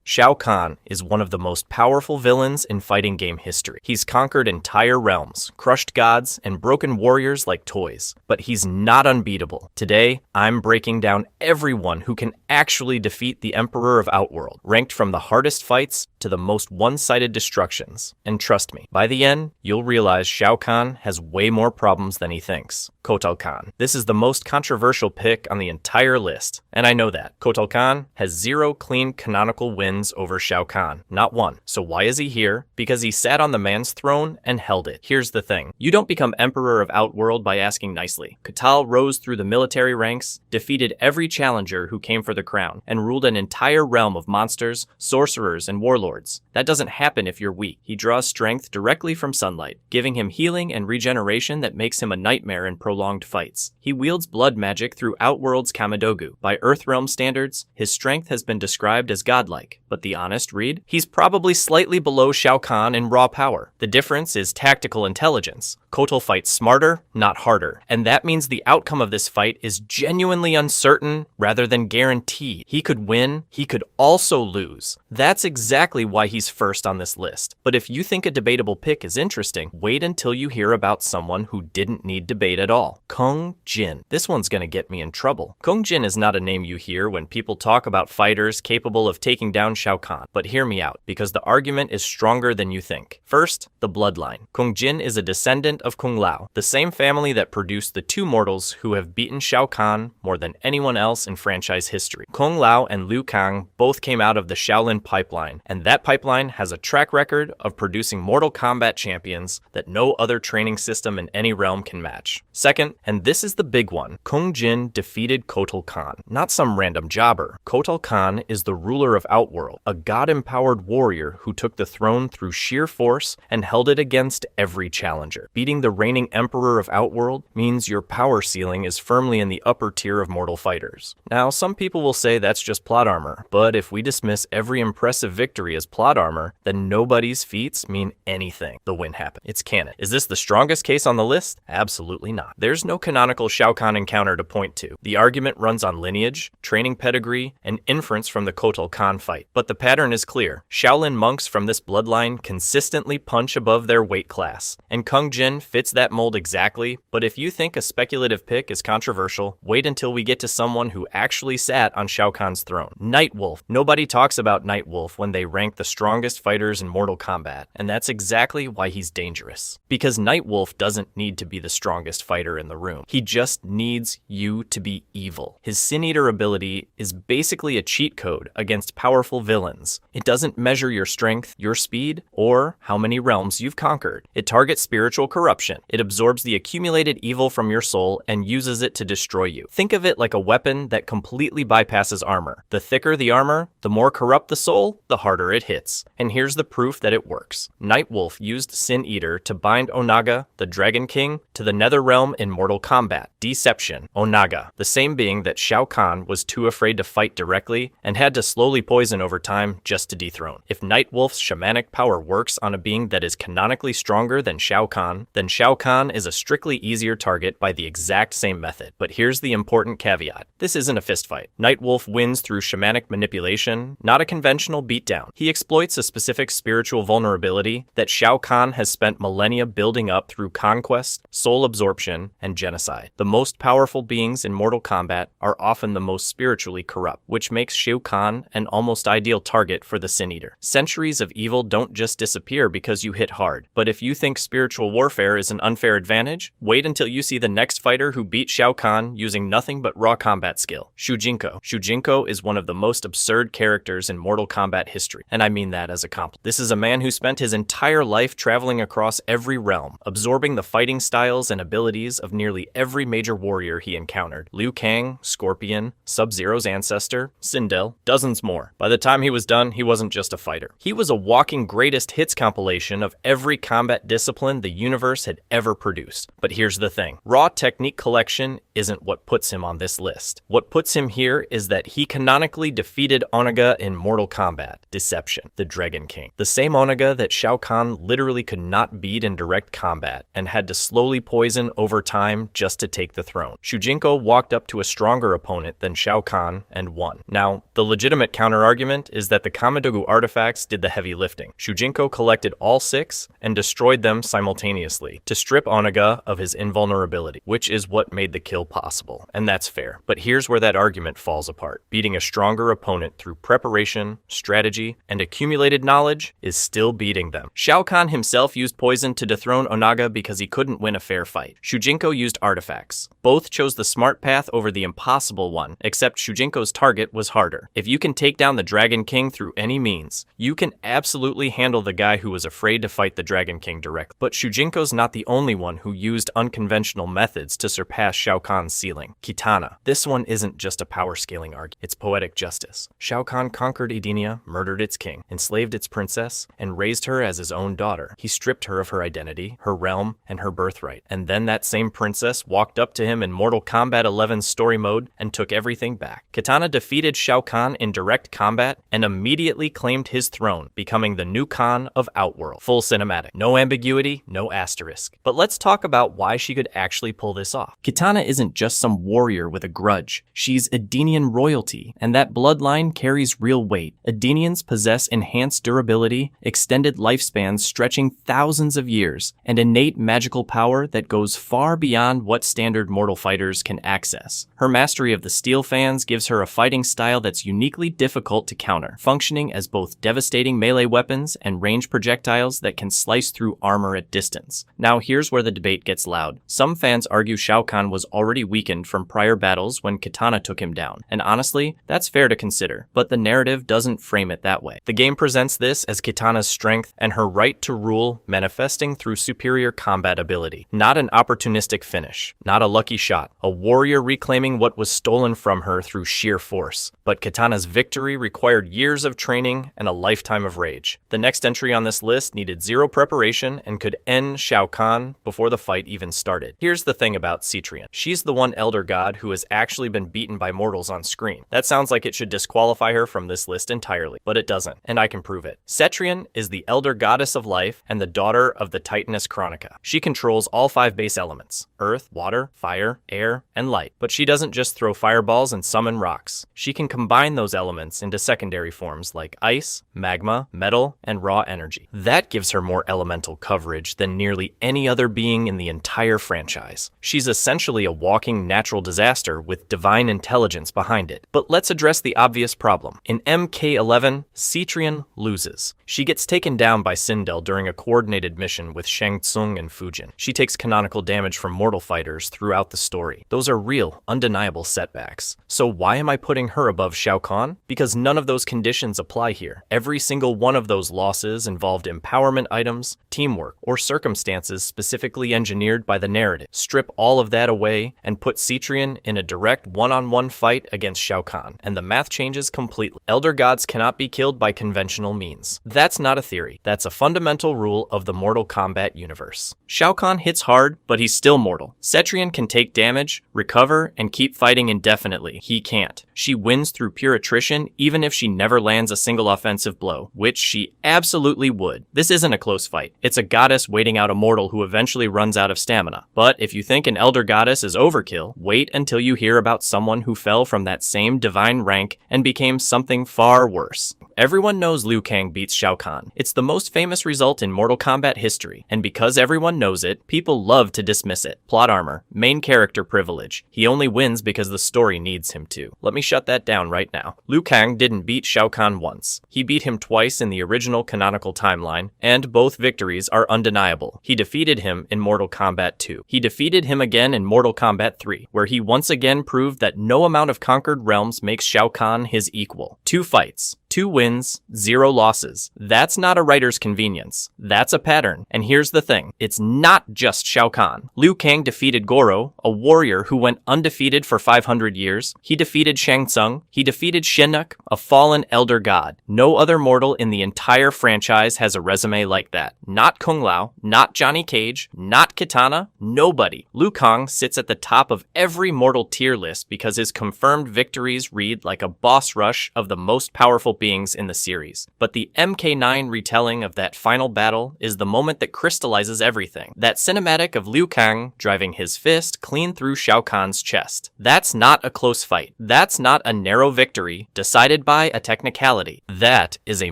Shao Kahn is one of the most powerful villains in fighting game history. He's conquered entire realms, crushed gods, and broken warriors like toys. But he's not unbeatable. Today, I'm breaking down everyone who can actually defeat the Emperor of Outworld, ranked from the hardest fights to the most one-sided destructions. And trust me, by the end, you'll realize Shao Kahn has way more problems than he thinks. Kotal Kahn. This is the most controversial pick on the entire list, and I know that. Kotal Kahn has 0 clean canonical wins over Shao Kahn, not one. So why is he here? Because he sat on the man's throne and held it. Here's the thing. You don't become Emperor of Outworld by asking nicely. Kotal rose through the military ranks, defeated every challenger who came for the crown, and ruled an entire realm of monsters, sorcerers, and warlords. That doesn't happen if you're weak. He draws strength directly from sunlight, giving him healing and regeneration that makes him a nightmare in prolonged fights. He wields blood magic through Outworld's Kamidogu. By Earthrealm standards, his strength has been described as godlike, but the honest read? He's probably slightly below Shao Kahn in raw power. The difference is tactical intelligence. Kotal fights smarter, not harder, and that means the outcome of this fight is genuinely uncertain rather than guaranteed. He could win, he could also lose. That's exactly why he's first on this list. But if you think a debatable pick is interesting, wait until you hear about someone who didn't need debate at all. Kung Jin. This one's gonna get me in trouble. Kung Jin is not a name you hear when people talk about fighters capable of taking down Shao Kahn. But hear me out, because the argument is stronger than you think. First, the bloodline. Kung Jin is a descendant of Kung Lao, the same family that produced the 2 mortals who have beaten Shao Kahn more than anyone else in franchise history. Kung Lao and Liu Kang both came out of the Shaolin pipeline, and that pipeline has a track record of producing Mortal Kombat champions that no other training system in any realm can match. Second, and this is the big one, Kung Jin defeated Kotal Kahn, not some random jobber. Kotal Kahn is the ruler of Outworld, a god-empowered warrior who took the throne through sheer force and held it against every challenger. Beating the reigning Emperor of Outworld means your power ceiling is firmly in the upper tier of mortal fighters. Now, some people will say that's just plot armor, but if we dismiss every impressive victory as plot armor, then nobody's feats mean anything. The win happened. It's canon. Is this the strongest case on the list? Absolutely not. There's no canonical Shao Kahn encounter to point to. The argument runs on lineage, training pedigree, and inference from the Kotal Kahn fight. But the pattern is clear. Shaolin monks from this bloodline consistently punch above their weight class, and Kung Jin fits that mold exactly. But if you think a speculative pick is controversial, wait until we get to someone who actually sat on Shao Kahn's throne. Nightwolf. Nobody talks about Nightwolf when they rank the strongest fighters in Mortal Kombat, and that's exactly why he's dangerous. Because Nightwolf doesn't need to be the strongest fighter in the room. He just needs you to be evil. His Sin Eater ability is basically a cheat code against powerful villains. It doesn't measure your strength, your speed, or how many realms you've conquered. It targets spiritual corruption. It absorbs the accumulated evil from your soul and uses it to destroy you. Think of it like a weapon that completely bypasses armor. The thicker the armor, the more corrupt the soul, the harder it hits. And here's the proof that it works. Nightwolf used Sin Eater to bind Onaga, the Dragon King, to the Nether Realm in Mortal Kombat. Deception. Onaga, the same being that Shao Kahn was too afraid to fight directly and had to slowly poison over time just to dethrone. If Nightwolf's shamanic power works on a being that is canonically stronger than Shao Kahn, then Shao Kahn is a strictly easier target by the exact same method. But here's the important caveat. This isn't a fistfight. Nightwolf wins through shamanic manipulation, not a conventional beatdown. He exploits a specific spiritual vulnerability that Shao Kahn has spent millennia building up through conquest, soul absorption, and genocide. The most powerful beings in Mortal Kombat are often the most spiritually corrupt, which makes Shao Kahn an almost ideal target for the Sin Eater. Centuries of evil don't just disappear because you hit hard, but if you think spiritual warfare is an unfair advantage, wait until you see the next fighter who beat Shao Kahn using nothing but raw combat skill. Shujinko. Shujinko is one of the most absurd characters in Mortal Kombat history, and I mean that as a compliment. This is a man who spent his entire life traveling across every realm, absorbing the fighting styles and abilities of nearly every major warrior he encountered. Liu Kang, Scorpion, Sub-Zero's ancestor, Sindel, dozens more. By the time he was done, he wasn't just a fighter. He was a walking greatest hits compilation of every combat discipline the universe had ever produced. But here's the thing. Raw technique collection isn't what puts him on this list. What puts him here is that he canonically defeated Onaga in Mortal Kombat. Deception. exception, the Dragon King. The same Onaga that Shao Kahn literally could not beat in direct combat and had to slowly poison over time just to take the throne. Shujinko walked up to a stronger opponent than Shao Kahn and won. Now, the legitimate counterargument is that the Kamidogu artifacts did the heavy lifting. Shujinko collected all 6 and destroyed them simultaneously to strip Onaga of his invulnerability, which is what made the kill possible, and that's fair. But here's where that argument falls apart. Beating a stronger opponent through preparation, strategy, and accumulated knowledge is still beating them. Shao Kahn himself used poison to dethrone Onaga because he couldn't win a fair fight. Shujinko used artifacts. Both chose the smart path over the impossible one, except Shujinko's target was harder. If you can take down the Dragon King through any means, you can absolutely handle the guy who was afraid to fight the Dragon King directly. But Shujinko's not the only one who used unconventional methods to surpass Shao Kahn's ceiling. Kitana. This one isn't just a power scaling argument, it's poetic justice. Shao Kahn conquered Edenia, murdered its king, enslaved its princess, and raised her as his own daughter. He stripped her of her identity, her realm, and her birthright. And then that same princess walked up to him in Mortal Kombat 11's story mode and took everything back. Kitana defeated Shao Kahn in direct combat and immediately claimed his throne, becoming the new Khan of Outworld. Full cinematic. No ambiguity, no asterisk. But let's talk about why she could actually pull this off. Kitana isn't just some warrior with a grudge. She's Edenian royalty, and that bloodline carries real weight. Edenians possess enhanced durability, extended lifespans stretching thousands of years, and innate magical power that goes far beyond what standard mortal fighters can access. Her mastery of the steel fans gives her a fighting style that's uniquely difficult to counter, functioning as both devastating melee weapons and range projectiles that can slice through armor at distance. Now here's where the debate gets loud. Some fans argue Shao Kahn was already weakened from prior battles when Kitana took him down, and honestly, that's fair to consider, but the narrative doesn't frame it that way. The game presents this as Kitana's strength and her right to rule manifesting through superior combat ability, not an opportunistic finish, not a lucky shot, a warrior reclaiming what was stolen from her through sheer force. But Kitana's victory required years of training and a lifetime of rage. The next entry on this list needed zero preparation and could end Shao Kahn before the fight even started. Here's the thing about Cetrion. She's the one elder god who has actually been beaten by mortals on screen. That sounds like it should disqualify her from this list entirely, but it doesn't, and I can prove it. Cetrion is the elder goddess of life and the daughter of the Titaness Chronica. She controls all 5 base elements: earth, water, fire, air, and light. But she doesn't just throw fireballs and summon rocks. She can combine those elements into secondary forms like ice, magma, metal, and raw energy. That gives her more elemental coverage than nearly any other being in the entire franchise. She's essentially a walking natural disaster with divine intelligence behind it. But let's address the obvious problem. In MK11, Cetrion loses. She gets taken down by Sindel during a coordinated mission with Shang Tsung and Fujin. She takes canonical damage from mortal fighters throughout the story. Those are real, undeniable setbacks. So why am I putting her above Shao Kahn? Because none of those conditions apply here. Every single one of those losses involved empowerment items, teamwork, or circumstances specifically engineered by the narrative. Strip all of that away and put Cetrion in a direct one-on-one fight against Shao Kahn, and the math changes completely. Elder gods cannot be killed by conventional means. That's not a theory. That's a fundamental rule of the Mortal Kombat universe. Shao Kahn hits hard, but he's still mortal. Cetrion can take damage, recover, and keep fighting indefinitely. He can't. She wins through pure attrition, even if she never lands a single offensive blow, which she absolutely would. This isn't a close fight. It's a goddess waiting out a mortal who eventually runs out of stamina. But if you think an elder goddess is overkill, wait until you hear about someone who fell from that same divine rank and became something far worse. Everyone knows Liu Kang beats Shao Kahn. It's the most famous result in Mortal Kombat history, and because everyone knows it, people love to dismiss it. Plot armor, main character privilege. He only wins because the story needs him to. Let me shut that down right now. Liu Kang didn't beat Shao Kahn once. He beat him twice in the original canonical timeline, and both victories are undeniable. He defeated him in Mortal Kombat 2. He defeated him again in Mortal Kombat 3, where he once again proved that no amount of conquered realms makes Shao Kahn his equal. 2 fights. 2 wins, 0 losses. That's not a writer's convenience. That's a pattern. And here's the thing. It's not just Shao Kahn. Liu Kang defeated Goro, a warrior who went undefeated for 500 years. He defeated Shang Tsung. He defeated Shinnok, a fallen elder god. No other mortal in the entire franchise has a resume like that. Not Kung Lao, not Johnny Cage, not Kitana, nobody. Liu Kang sits at the top of every mortal tier list because his confirmed victories read like a boss rush of the most powerful beings in the series, but the MK9 retelling of that final battle is the moment that crystallizes everything. That cinematic of Liu Kang driving his fist clean through Shao Kahn's chest. That's not a close fight. That's not a narrow victory decided by a technicality. That is a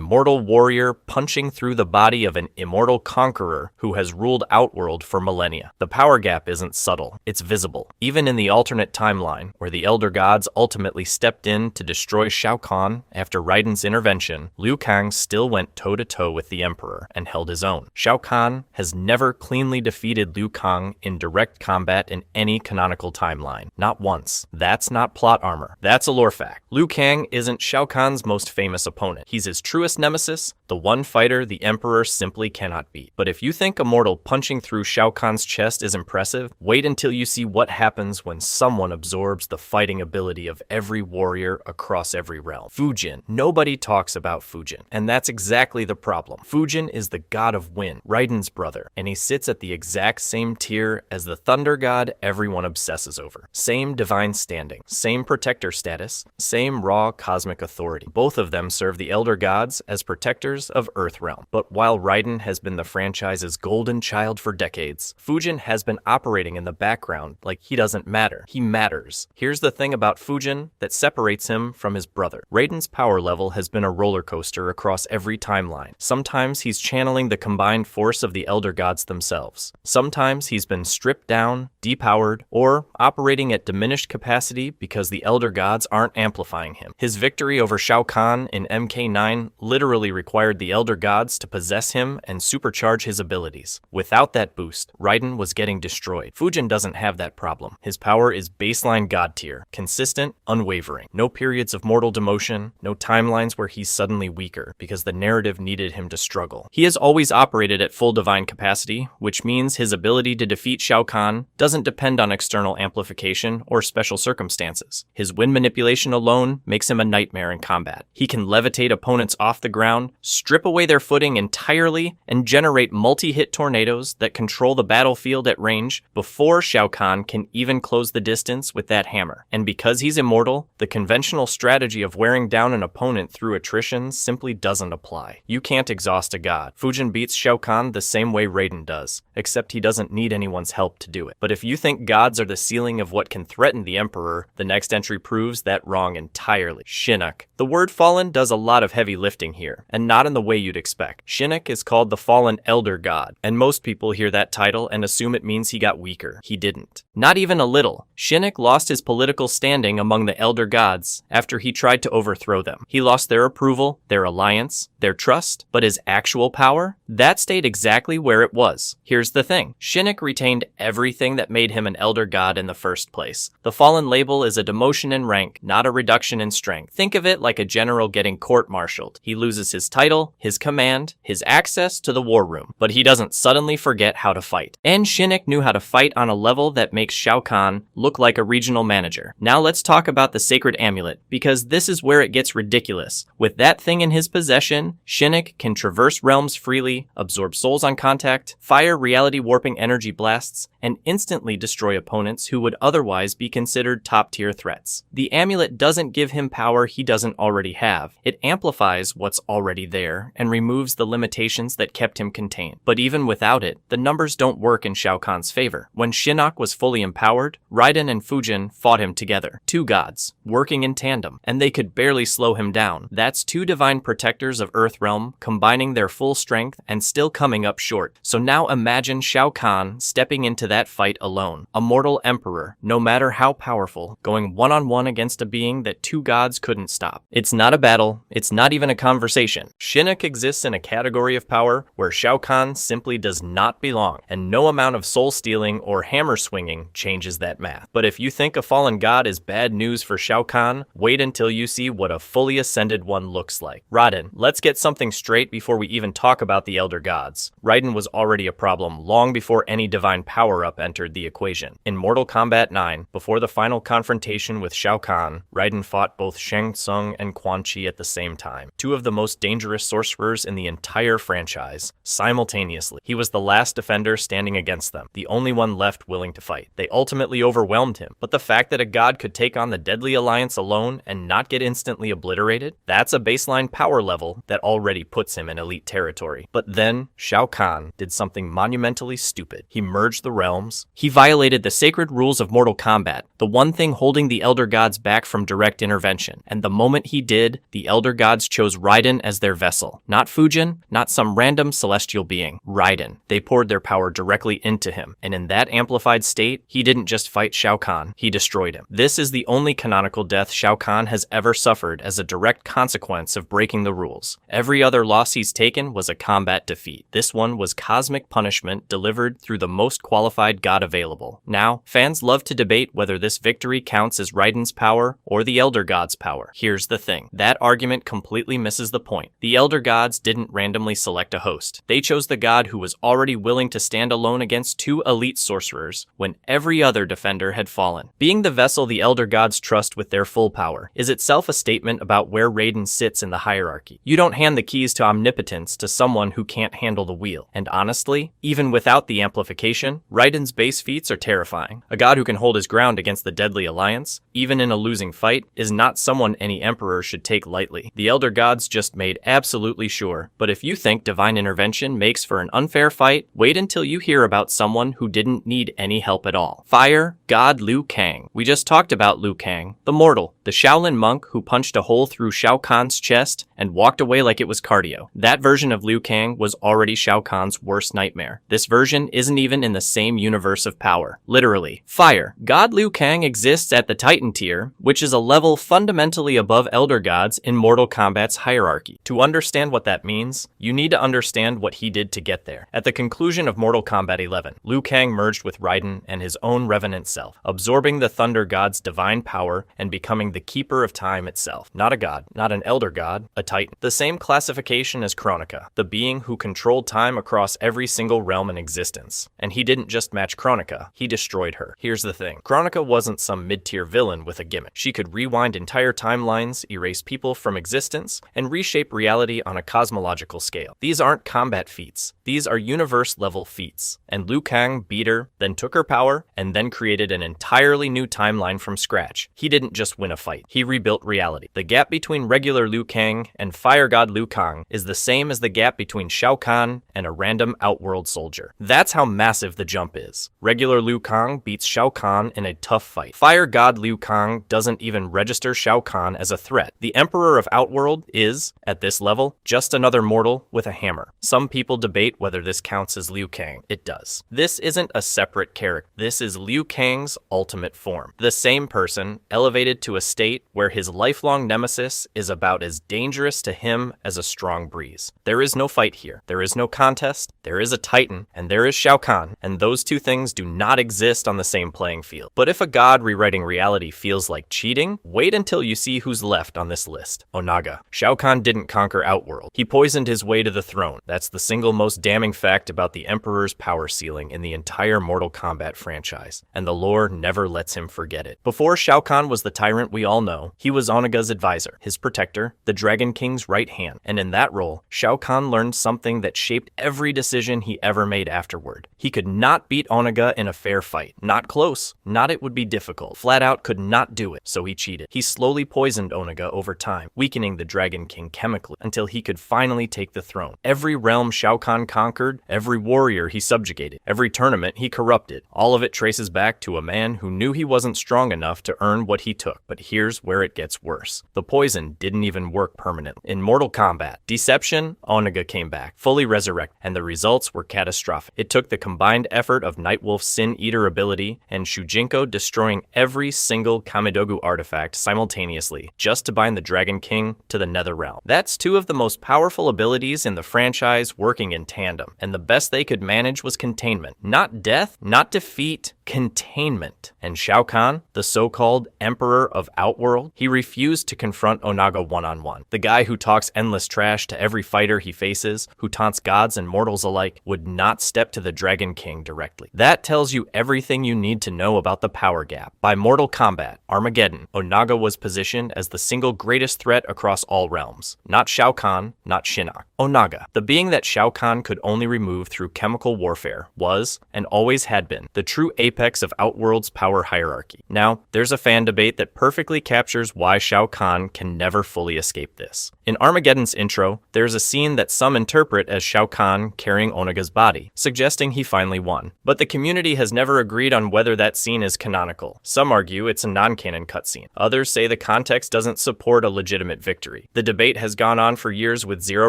mortal warrior punching through the body of an immortal conqueror who has ruled Outworld for millennia. The power gap isn't subtle, it's visible. Even in the alternate timeline, where the Elder Gods ultimately stepped in to destroy Shao Kahn after Raiden's intervention, Liu Kang still went toe-to-toe with the Emperor and held his own. Shao Kahn has never cleanly defeated Liu Kang in direct combat in any canonical timeline. Not once. That's not plot armor. That's a lore fact. Liu Kang isn't Shao Kahn's most famous opponent. He's his truest nemesis, the one fighter the Emperor simply cannot beat. But if you think a mortal punching through Shao Kahn's chest is impressive, wait until you see what happens when someone absorbs the fighting ability of every warrior across every realm. Fujin. Nobody talks about Fujin, and that's exactly the problem. Fujin is the god of wind, Raiden's brother, and he sits at the exact same tier as the thunder god everyone obsesses over. Same divine standing, same protector status, same raw cosmic authority. Both of them serve the Elder Gods as protectors of Earthrealm. But while Raiden has been the franchise's golden child for decades, Fujin has been operating in the background like he doesn't matter. He matters. Here's the thing about Fujin that separates him from his brother. Raiden's power level has been a roller coaster across every timeline. Sometimes he's channeling the combined force of the Elder Gods themselves. Sometimes he's been stripped down, depowered, or operating at diminished capacity because the Elder Gods aren't amplifying him. His victory over Shao Kahn in MK9 literally required the Elder Gods to possess him and supercharge his abilities. Without that boost, Raiden was getting destroyed. Fujin doesn't have that problem. His power is baseline god tier, consistent, unwavering. No periods of mortal demotion, no timelines where he's suddenly weaker because the narrative needed him to struggle. He has always operated at full divine capacity, which means his ability to defeat Shao Kahn doesn't depend on external amplification or special circumstances. His wind manipulation alone makes him a nightmare in combat. He can levitate opponents off the ground, strip away their footing entirely, and generate multi-hit tornadoes that control the battlefield at range before Shao Kahn can even close the distance with that hammer. And because he's immortal, the conventional strategy of wearing down an opponent through attrition simply doesn't apply. You can't exhaust a god. Fujin beats Shao Kahn the same way Raiden does, except he doesn't need anyone's help to do it. But if you think gods are the ceiling of what can threaten the Emperor, the next entry proves that wrong entirely. Shinnok. The word fallen does a lot of heavy lifting here, and not in the way you'd expect. Shinnok is called the fallen elder god, and most people hear that title and assume it means he got weaker. He didn't. Not even a little. Shinnok lost his political standing among the elder gods after he tried to overthrow them. He lost their approval, their alliance, their trust, but his actual power? That stayed exactly where it was. Here's the thing. Shinnok retained everything that made him an elder god in the first place. The fallen label is a demotion in rank, not a reduction in strength. Think of it like a general getting court-martialed. He loses his title, his command, his access to the war room, but he doesn't suddenly forget how to fight. And Shinnok knew how to fight on a level that makes Shao Kahn look like a regional manager. Now let's talk about the sacred amulet, because this is where it gets ridiculous. With that thing in his possession, Shinnok can traverse realms freely, absorb souls on contact, fire reality-warping energy blasts, and instantly destroy opponents who would otherwise be considered top-tier threats. The amulet doesn't give him power he doesn't already have. It amplifies what's already there and removes the limitations that kept him contained. But even without it, the numbers don't work in Shao Kahn's favor. When Shinnok was fully empowered, Raiden and Fujin fought him together. Two gods, working in tandem, and they could barely slow him down. That's two divine protectors of Earthrealm combining their full strength and still coming up short. So now imagine Shao Kahn stepping into that fight alone. A mortal emperor, no matter how powerful, going one-on-one against a being that two gods couldn't stop. It's not a battle, it's not even a conversation. Shinnok exists in a category of power where Shao Kahn simply does not belong, and no amount of soul stealing or hammer swinging changes that math. But if you think a fallen god is bad news for Shao Kahn, wait until you see what a fully ascended one looks like. Raiden, let's get something straight before we even talk about the Elder Gods. Raiden was already a problem long before any divine power-up entered the equation. In Mortal Kombat 9, before the final confrontation with Shao Kahn, Raiden fought both Shang Tsung and Quan Chi at the same time, two of the most dangerous sorcerers in the entire franchise, simultaneously. He was the last defender standing against them, the only one left willing to fight. They ultimately overwhelmed him, but the fact that a god could take on the Deadly Alliance alone and not get instantly obliterated, that's a baseline power level that already puts him in elite territory. But then, Shao Kahn did something monumentally stupid. He merged the realms. He violated the sacred rules of Mortal Kombat, the one thing holding the Elder Gods back from direct intervention. And the moment he did, the Elder Gods chose Raiden as their vessel. Not Fujin, not some random celestial being. Raiden. They poured their power directly into him, and in that amplified state, he didn't just fight Shao Kahn, he destroyed him. This is the only canonical death Shao Kahn has ever suffered as a direct consequence of breaking the rules. Every other loss he's taken was a combat defeat. This one was cosmic punishment delivered through the most qualified god available. Now, fans love to debate whether this victory counts as Raiden's power or the Elder Gods' power. Here's the thing. That argument completely misses the point. The Elder Gods didn't randomly select a host. They chose the god who was already willing to stand alone against two elite sorcerers when every other defender had fallen. Being the vessel the Elder Gods trust with their full power is itself a statement about where Raiden sits in the hierarchy. You don't hand the keys to omnipotence to someone who can't handle the wheel. And honestly, even without the amplification, Raiden's base feats are terrifying. A god who can hold his ground against the Deadly Alliance, even in a losing fight, is not someone any emperor should take lightly. The Elder Gods just made absolutely sure. But if you think divine intervention makes for an unfair fight, wait until you hear about someone who didn't need any help at all. Fire God Liu Kang. We just talked about Liu Kang, the mortal, the Shaolin monk who punched a hole through Shao Kahn's chest and walked away like it was cardio. That version of Liu Kang was already Shao Kahn's worst nightmare. This version isn't even in the same universe of power. Literally. Fire. God Liu Kang exists at the Titan tier, which is a level fundamentally above Elder Gods in Mortal Kombat's hierarchy. To understand what that means, you need to understand what he did to get there. At the conclusion of Mortal Kombat 11, Liu Kang merged with Raiden and his own revenant self, absorbing the Thunder God's divine power and becoming the keeper of time itself. Not a god, not an Elder God, a Titan. The same classification as Kronika, the being who controlled time across every single realm in existence. And he didn't just match Kronika, he destroyed her. Here's the thing. Kronika wasn't some mid-tier villain with a gimmick. She could rewind entire timelines, erase people from existence, and reshape reality on a cosmological scale. These aren't combat feats. These are universe-level feats. And Liu Kang beat her, then took her power, and then created an entirely new timeline from scratch. He didn't just win a fight. He rebuilt reality. The gap between regular Liu Kang and Fire God Liu Kang is the same as the gap between Shao Kahn and a random outworld soldier. That's how massive the jump is. Regular Liu Kang beats Shao Kahn in a tough fight. Fire God Liu Kang doesn't even register Shao Kahn as a threat. The Emperor of Outworld is, at this level, just another mortal with a hammer. Some people debate whether this counts as Liu Kang. It does. This isn't a separate character. This is Liu Kang's ultimate form. The same person, elevated to a state where his lifelong nemesis is about as dangerous to him as a strong breeze. There is no fight here. There is no contest. There is a Titan, and there is Shao Kahn, and those two things do not exist on the same playing field. But if a god rewriting reality feels like cheating, wait until you see who's left on this list. Onaga. Shao Kahn didn't conquer Outworld. He poisoned his way to the throne. That's the single most damning fact about the Emperor's power ceiling in the entire Mortal Kombat franchise, and the lore never lets him forget it. Before Shao Kahn was the tyrant we all know, he was Onaga's advisor, his protector, the Dragon King's right hand, and in that role, Shao Kahn learned something that shaped every decision he ever made afterward. He could not beat Onaga in a fair fight. Not close. Not it would be difficult. Flat out could not do it, so he cheated. He slowly poisoned Onaga over time, weakening the Dragon King chemically until he could finally take the throne. Every realm Shao Kahn conquered, every warrior he subjugated, every tournament he corrupted, all of it traces back to a man who knew he wasn't strong enough to earn what he took. But here's where it gets worse. The poison didn't even work permanently. In Mortal Kombat, Deception, Onaga came back, fully resurrected, and the results were catastrophic. It took the combined effort of Nightwolf's Sin Eater ability and Shujinko destroying every single Kamidogu artifact simultaneously just to bind the Dragon King to the Nether Realm. That's two of the most powerful abilities in the franchise working in tandem, and the best they could manage was containment. Not death, not defeat, containment. And Shao Kahn, the so-called Emperor of Outworld, he refused to confront Onaga one-on-one. The guy who talks endless trash to every fighter he faces, who taunts gods and mortals alike, would not step to the Dragon King directly. That tells you everything you need to know about the power gap. By Mortal Kombat Armageddon, Onaga was positioned as the single greatest threat across all realms. Not Shao Kahn, not Shinnok. Onaga, the being that Shao Kahn could only remove through chemical warfare, was, and always had been, the true true apex of Outworld's power hierarchy. Now, there's a fan debate that perfectly captures why Shao Kahn can never fully escape this. In Armageddon's intro, there's a scene that some interpret as Shao Kahn carrying Onaga's body, suggesting he finally won. But the community has never agreed on whether that scene is canonical. Some argue it's a non-canon cutscene. Others say the context doesn't support a legitimate victory. The debate has gone on for years with zero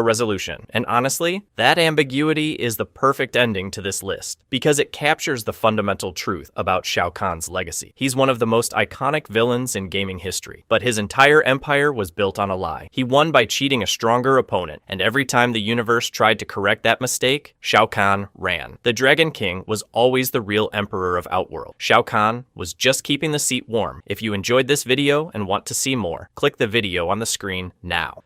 resolution, and honestly, that ambiguity is the perfect ending to this list, because it captures the fundamental truth about Shao Kahn's legacy. He's one of the most iconic villains in gaming history, but his entire empire was built on a lie. He won by cheating a stronger opponent, and every time the universe tried to correct that mistake, Shao Kahn ran. The Dragon King was always the real emperor of Outworld. Shao Kahn was just keeping the seat warm. If you enjoyed this video and want to see more, click the video on the screen now.